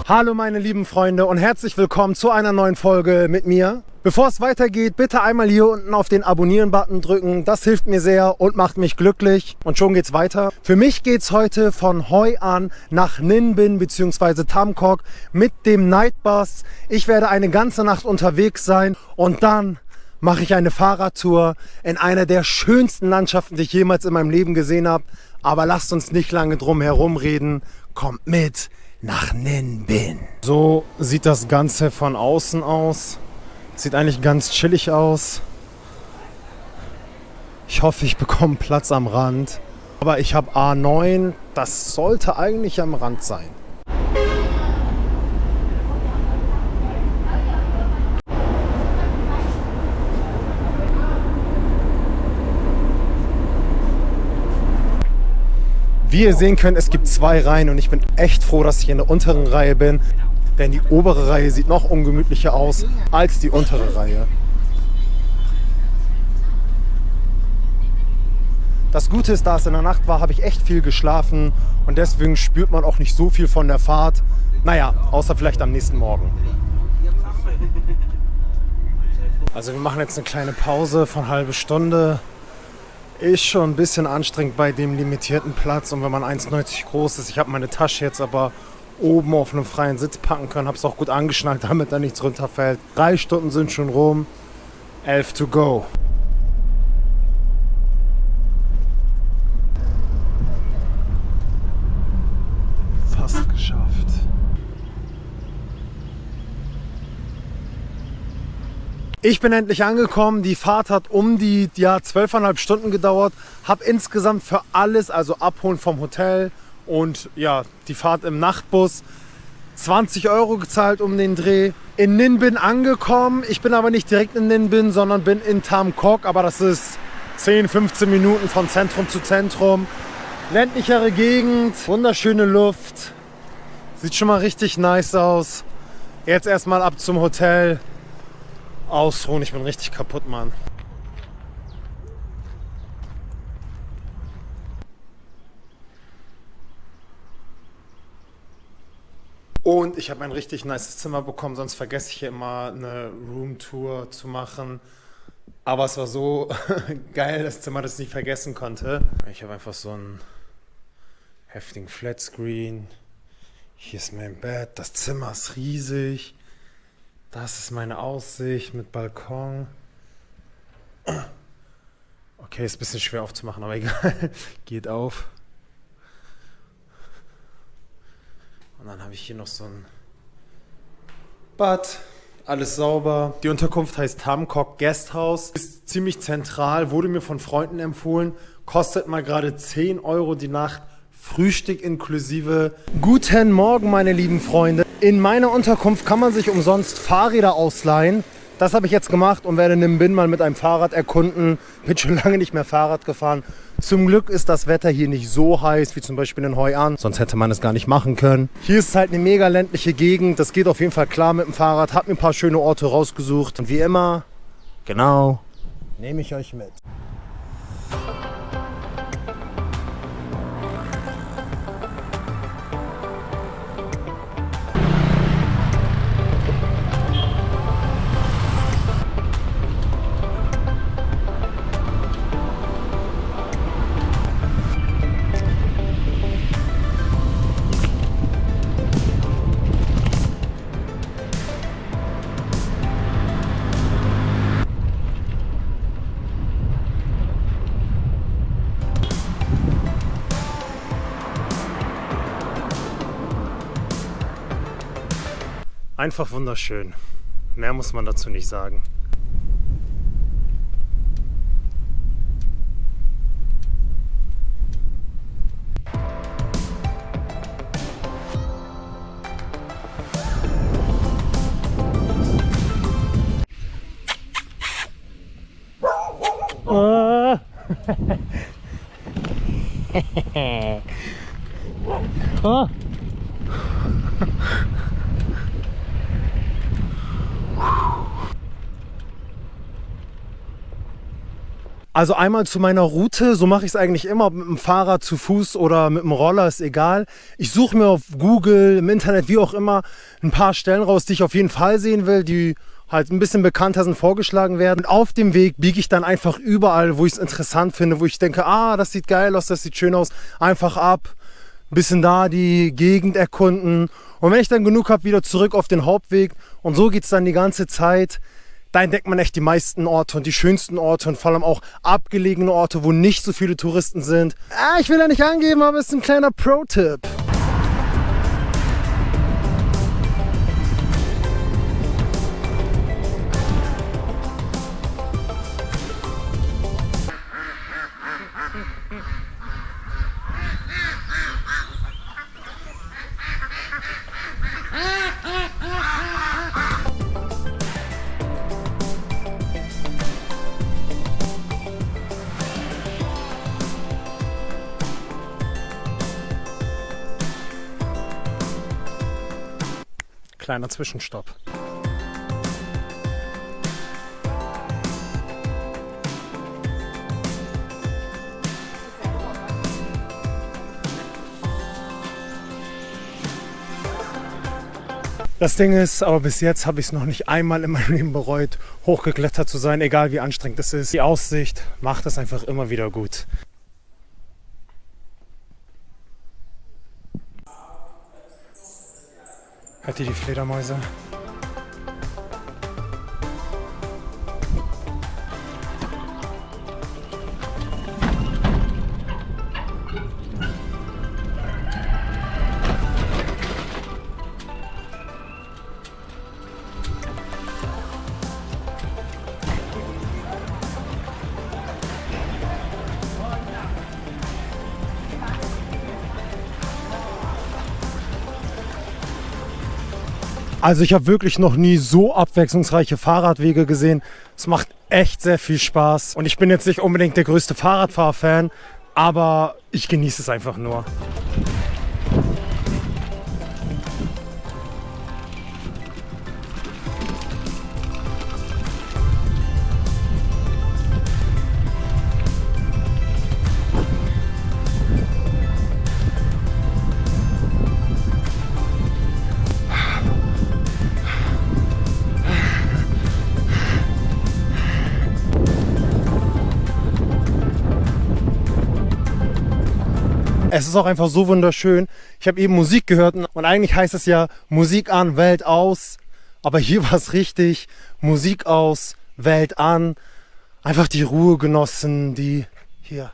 Hallo meine lieben Freunde und herzlich willkommen zu einer neuen Folge mit mir. Bevor es weitergeht, bitte einmal hier unten auf den Abonnieren-Button drücken. Das hilft mir sehr und macht mich glücklich. Und schon geht's weiter. Für mich geht's heute von Hoi An nach Ninh Binh bzw. Tam Coc mit dem Nightbus. Ich werde eine ganze Nacht unterwegs sein und dann mache ich eine Fahrradtour in einer der schönsten Landschaften, die ich jemals in meinem Leben gesehen habe. Aber lasst uns nicht lange drum herum reden. Kommt mit nach Ninh Binh. So sieht das Ganze von außen aus. Sieht eigentlich ganz chillig aus. Ich hoffe, ich bekomme Platz am Rand. Aber ich habe A9. Das sollte eigentlich am Rand sein. Wie ihr sehen könnt, es gibt zwei Reihen und ich bin echt froh, dass ich in der unteren Reihe bin. Denn die obere Reihe sieht noch ungemütlicher aus als die untere Reihe. Das Gute ist, da es in der Nacht war, habe ich echt viel geschlafen und deswegen spürt man auch nicht so viel von der Fahrt. Naja, außer vielleicht am nächsten Morgen. Also wir machen jetzt eine kleine Pause von einer halben Stunde. Ist schon ein bisschen anstrengend bei dem limitierten Platz und wenn man 1,90 groß ist. Ich habe meine Tasche jetzt aber oben auf einem freien Sitz packen können. Habe es auch gut angeschnallt, damit da nichts runterfällt. 3 Stunden sind schon rum, 11 to go. Fast geschafft. Ich bin endlich angekommen. Die Fahrt hat um die 12,5 Stunden gedauert. Habe insgesamt für alles, also Abholen vom Hotel und ja, die Fahrt im Nachtbus, 20 Euro gezahlt um den Dreh. In Ninh Binh angekommen. Ich bin aber nicht direkt in Ninh Binh, sondern bin in Tam Coc. Aber das ist 10, 15 Minuten von Zentrum zu Zentrum. Ländlichere Gegend, wunderschöne Luft. Sieht schon mal richtig nice aus. Jetzt erstmal ab zum Hotel. Ausruhen, ich bin richtig kaputt, Mann. Und ich habe ein richtig nices Zimmer bekommen, sonst vergesse ich hier immer eine Roomtour zu machen. Aber es war so geil, das Zimmer, dass ich nicht vergessen konnte. Ich habe einfach so einen heftigen Flatscreen. Hier ist mein Bett, das Zimmer ist riesig. Das ist meine Aussicht mit Balkon. Okay, ist ein bisschen schwer aufzumachen, aber egal. Geht auf. Und dann habe ich hier noch so ein Bad. Alles sauber. Die Unterkunft heißt Tam Coc Guesthouse. Ist ziemlich zentral, wurde mir von Freunden empfohlen. Kostet mal gerade 10 Euro die Nacht. Frühstück inklusive. Guten Morgen, meine lieben Freunde. In meiner Unterkunft kann man sich umsonst Fahrräder ausleihen. Das habe ich jetzt gemacht und werde Ninh Binh mal mit einem Fahrrad erkunden. Bin schon lange nicht mehr Fahrrad gefahren. Zum Glück ist das Wetter hier nicht so heiß wie zum Beispiel in Hoi An. Sonst hätte man es gar nicht machen können. Hier ist halt eine mega ländliche Gegend. Das geht auf jeden Fall klar mit dem Fahrrad. Hab mir ein paar schöne Orte rausgesucht. Und wie immer, genau, nehme ich euch mit. Einfach wunderschön. Mehr muss man dazu nicht sagen. Oh. Oh. Also einmal zu meiner Route, so mache ich es eigentlich immer, mit dem Fahrrad, zu Fuß oder mit dem Roller, ist egal. Ich suche mir auf Google, im Internet, wie auch immer, ein paar Stellen raus, die ich auf jeden Fall sehen will, die halt ein bisschen bekannter sind, vorgeschlagen werden. Und auf dem Weg biege ich dann einfach überall, wo ich es interessant finde, wo ich denke, das sieht geil aus, das sieht schön aus, einfach ab, ein bisschen da die Gegend erkunden. Und wenn ich dann genug habe, wieder zurück auf den Hauptweg. Und so geht es dann die ganze Zeit. Da entdeckt man echt die meisten Orte und die schönsten Orte und vor allem auch abgelegene Orte, wo nicht so viele Touristen sind. Ich will ja nicht angeben, aber es ist ein kleiner Pro-Tipp. Kleiner Zwischenstopp. Das Ding ist, aber bis jetzt habe ich es noch nicht einmal in meinem Leben bereut, hochgeklettert zu sein, egal wie anstrengend es ist. Die Aussicht macht es einfach immer wieder gut. Hört ihr die Fledermäuse? Also ich habe wirklich noch nie so abwechslungsreiche Fahrradwege gesehen. Es macht echt sehr viel Spaß. Und ich bin jetzt nicht unbedingt der größte Fahrradfahrfan, aber ich genieße es einfach nur. Es ist auch einfach so wunderschön. Ich habe eben Musik gehört und eigentlich heißt es ja Musik an, Welt aus. Aber hier war es richtig. Musik aus, Welt an. Einfach die Ruhe genossen, die hier.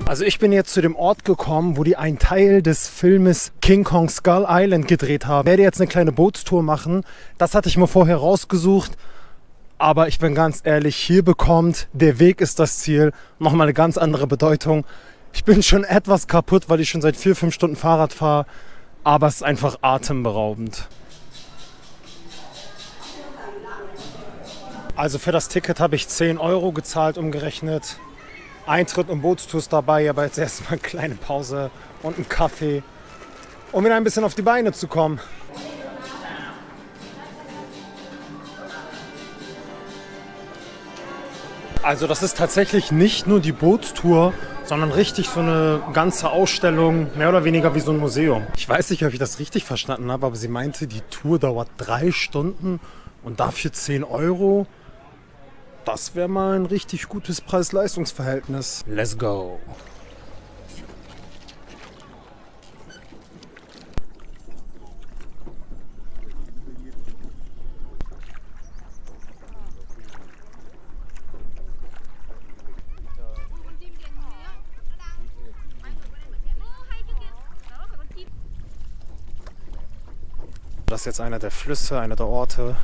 Also ich bin jetzt zu dem Ort gekommen, wo die einen Teil des Filmes King Kong Skull Island gedreht haben. Ich werde jetzt eine kleine Bootstour machen. Das hatte ich mir vorher rausgesucht. Aber ich bin ganz ehrlich, hier bekommt der Weg ist das Ziel nochmal eine ganz andere Bedeutung. Ich bin schon etwas kaputt, weil ich schon seit 4-5 Stunden Fahrrad fahre. Aber es ist einfach atemberaubend. Also für das Ticket habe ich 10 Euro gezahlt, umgerechnet. Eintritt und Bootstour ist dabei, aber jetzt erstmal eine kleine Pause und einen Kaffee, um wieder ein bisschen auf die Beine zu kommen. Also das ist tatsächlich nicht nur die Bootstour, sondern richtig so eine ganze Ausstellung, mehr oder weniger wie so ein Museum. Ich weiß nicht, ob ich das richtig verstanden habe, aber sie meinte, die Tour dauert 3 Stunden und dafür 10 Euro. Das wäre mal ein richtig gutes Preis-Leistungs-Verhältnis. Let's go! das ist jetzt einer der Flüsse, einer der Orte,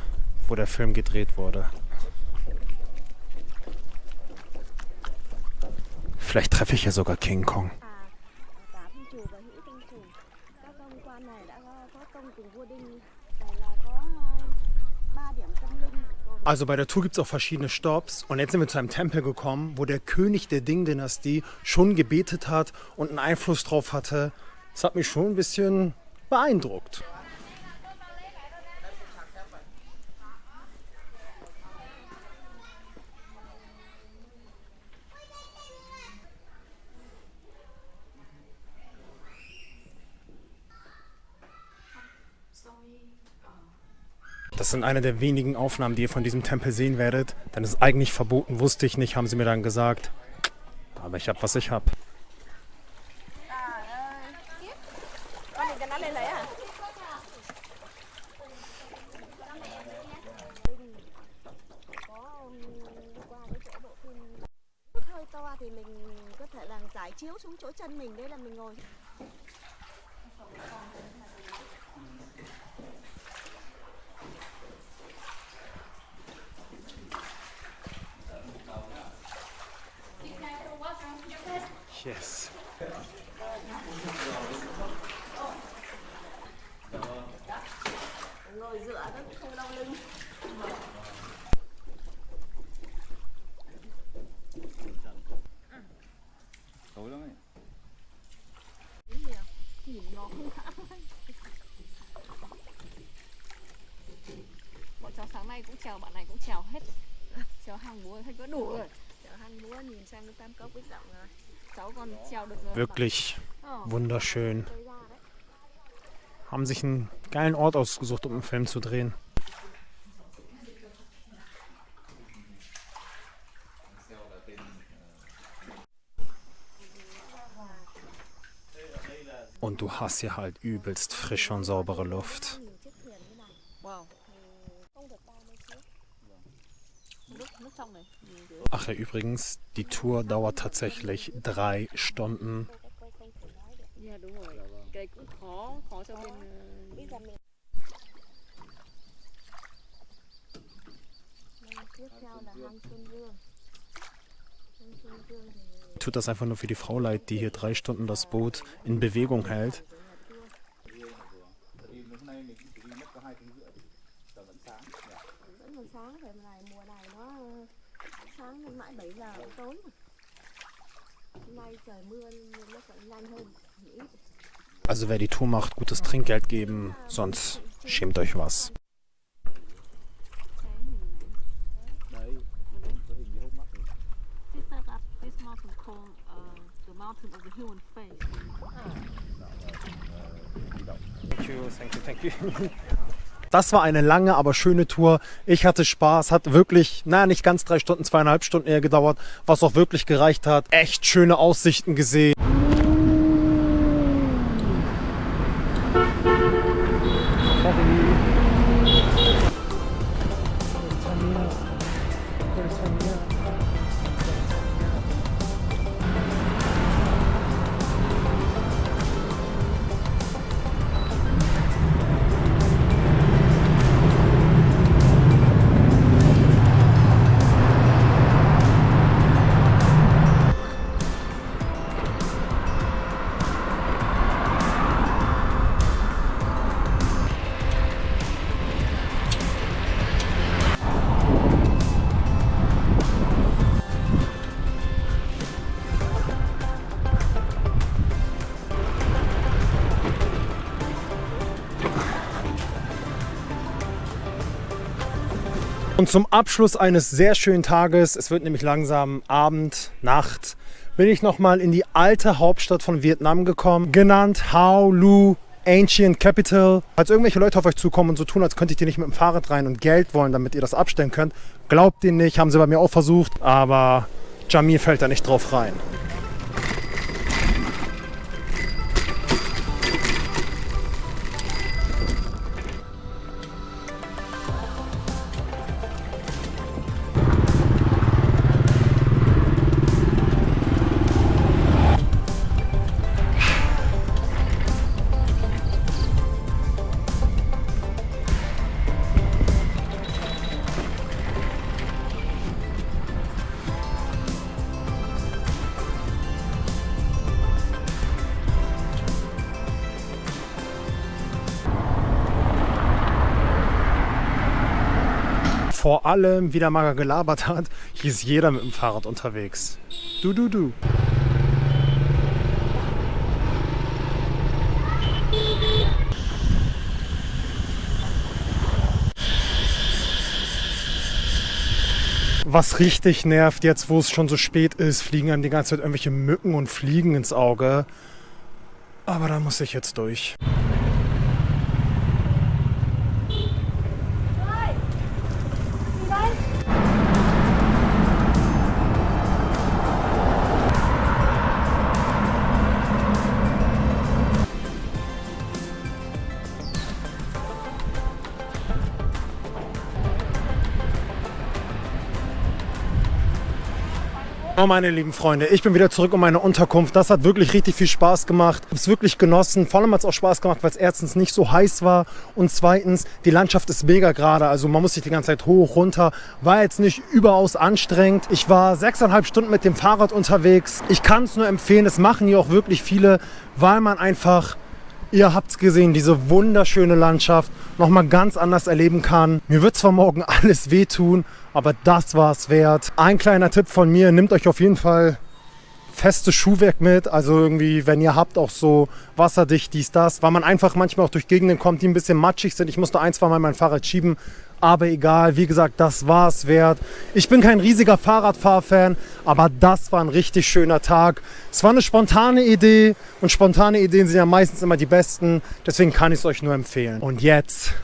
wo der Film gedreht wurde. Vielleicht treffe ich hier sogar King Kong. Also bei der Tour gibt es auch verschiedene Stops und jetzt sind wir zu einem Tempel gekommen, wo der König der Ding-Dynastie schon gebetet hat und einen Einfluss drauf hatte. Das hat mich schon ein bisschen beeindruckt. Das sind eine der wenigen Aufnahmen, die ihr von diesem Tempel sehen werdet. Denn es ist eigentlich verboten, wusste ich nicht, haben sie mir dann gesagt. Aber ich hab, was ich hab. Thì mình có thể là giải chiếu xuống chỗ chân mình, đây là mình ngồi. Yes. Ngồi dựa nó cũng không đau lưng. Tối lắm ấy. Nhìn nó không hả. Bọn cháu sáng nay cũng trèo, bạn này cũng trèo hết. Trèo hàng búa thấy có đủ rồi. Chợ Han Búa nhìn sang cái Tam Cốc Bích Động rồi. Cháu còn trèo được Wirklich wunderschön. Haben sich einen geilen Ort ausgesucht, um einen Film zu drehen. Und du hast hier halt übelst frische und saubere Luft. Wow. Nước trong này. Ach ja, übrigens, die Tour dauert tatsächlich 3 Stunden. Dạ đúng rồi. Cái cũng khó cho bên Tiếp theo là Hang Xuân Dương. Hang Xuân Dương thì Tut das einfach nur für die Frau leid, die hier 3 Stunden das Boot in Bewegung hält. vẫn còn sáng, về này mùa này nó sáng đến mãi 7 giờ tối mà. Hôm nay trời mưa nên nó còn nhanh hơn ít. Also wer die Tour macht, gutes Trinkgeld geben, sonst schämt euch was. This mountain called the mountain of the human face. Thank you. Das war eine lange, aber schöne Tour. Ich hatte Spaß, hat wirklich, nicht ganz 3 Stunden, 2,5 Stunden eher gedauert, was auch wirklich gereicht hat. Echt schöne Aussichten gesehen. Und zum Abschluss eines sehr schönen Tages, es wird nämlich langsam Abend, Nacht, bin ich nochmal in die alte Hauptstadt von Vietnam gekommen, genannt Hau Lu, Ancient Capital. Als irgendwelche Leute auf euch zukommen und so tun, als könnte ich die nicht mit dem Fahrrad rein und Geld wollen, damit ihr das abstellen könnt, glaubt denen nicht, haben sie bei mir auch versucht, aber Jamil fällt da nicht drauf rein. vor allem, wie der Mager gelabert hat, hier ist jeder mit dem Fahrrad unterwegs. Du. Was richtig nervt, jetzt wo es schon so spät ist, fliegen einem die ganze Zeit irgendwelche Mücken und Fliegen ins Auge. Aber da muss ich jetzt durch. Oh, meine lieben Freunde, ich bin wieder zurück in meine Unterkunft. Das hat wirklich richtig viel Spaß gemacht. Ich habe es wirklich genossen. Vor allem hat es auch Spaß gemacht, weil es erstens nicht so heiß war und zweitens, die Landschaft ist mega gerade. Also man muss sich die ganze Zeit hoch, runter. War jetzt nicht überaus anstrengend. Ich war 6,5 Stunden mit dem Fahrrad unterwegs. Ich kann es nur empfehlen, das machen hier auch wirklich viele, weil man einfach... Ihr habt es gesehen, diese wunderschöne Landschaft nochmal ganz anders erleben kann. Mir wird zwar morgen alles wehtun, aber das war es wert. Ein kleiner Tipp von mir, nehmt euch auf jeden Fall festes Schuhwerk mit. Also irgendwie, wenn ihr habt, auch so wasserdicht, dies, das. Weil man einfach manchmal auch durch Gegenden kommt, die ein bisschen matschig sind. Ich musste 1-2 Mal mein Fahrrad schieben. Aber egal, wie gesagt, das war es wert. Ich bin kein riesiger Fahrradfahrfan, aber das war ein richtig schöner Tag. Es war eine spontane Idee und spontane Ideen sind ja meistens immer die besten. Deswegen kann ich es euch nur empfehlen. Und jetzt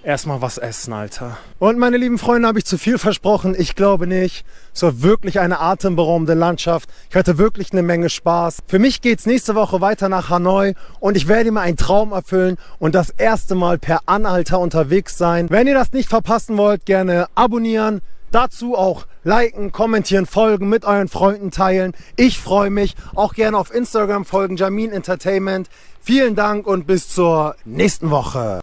erstmal was essen, Alter. Und meine lieben Freunde, habe ich zu viel versprochen? Ich glaube nicht. Es war wirklich eine atemberaubende Landschaft. Ich hatte wirklich eine Menge Spaß. Für mich geht's nächste Woche weiter nach Hanoi und ich werde mir einen Traum erfüllen und das erste Mal per Anhalter unterwegs sein. Wenn ihr das nicht verpassen wollt, gerne abonnieren. Dazu auch liken, kommentieren, folgen, mit euren Freunden teilen. Ich freue mich. Auch gerne auf Instagram folgen, Jamin Entertainment. Vielen Dank und bis zur nächsten Woche.